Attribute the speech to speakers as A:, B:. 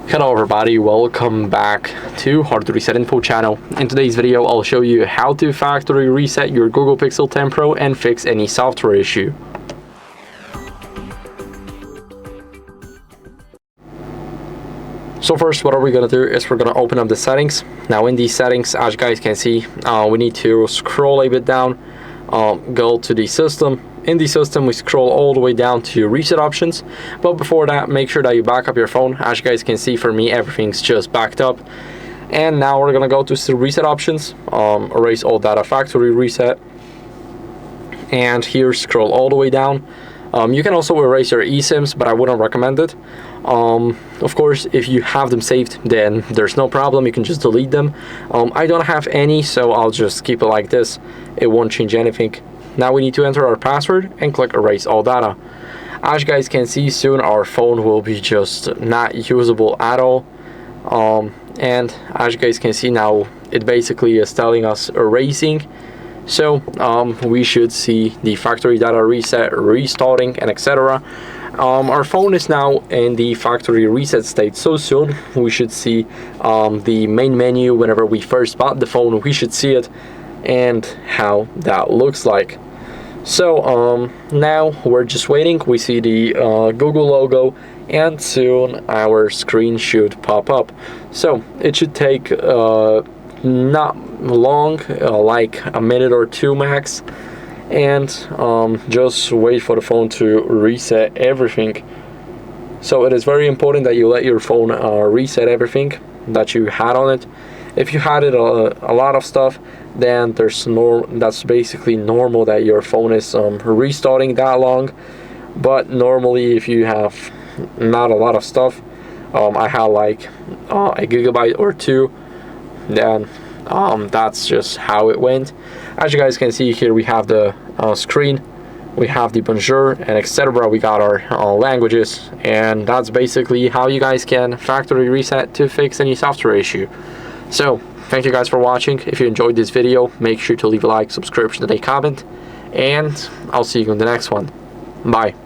A: Hello everybody, welcome back to HardReset.Info channel. In today's video, I'll show you how to factory reset your Google Pixel 10 Pro and fix any software issue. So first, what are we going to do is we're going to open up the settings. Now in these settings, as you guys can see, we need to scroll a bit down, go to the system. In the system, we scroll all the way down to reset options. But before that, make sure that you back up your phone. As you guys can see, for me, everything's just backed up. And now we're gonna go to the reset options, erase all data, factory reset. And here, scroll all the way down. You can also erase your eSIMs, but I wouldn't recommend it. Of course, if you have them saved, then there's no problem. You can just delete them. I don't have any, so I'll just keep it like this. It won't change anything. Now we need to enter our password and click erase all data. As you guys can see, soon our phone will be just not usable at all. And as you guys can see now, it basically is telling us erasing. So we should see the factory data reset, restarting, and etc. Our phone is now in the factory reset state, so soon we should see the main menu. Whenever we first bought the phone, we should see it and how that looks like. So now we're just waiting. We see the Google logo, and soon our screen should pop up. So it should take not long, like a minute or two max, and just wait for the phone to reset everything. So it is very important that you let your phone reset everything that you had on it. If you had it a lot of stuff, then that's basically normal that your phone is restarting that long. But normally, if you have not a lot of stuff, I had like a gigabyte or two, then that's just how it went. As you guys can see here, we have the screen, we have the bonjour and etc. We got our languages, and that's basically how you guys can factory reset to fix any software issue. So thank you guys for watching. If you enjoyed this video, make sure to leave a like, subscription, and a comment, and I'll see you in the next one. Bye.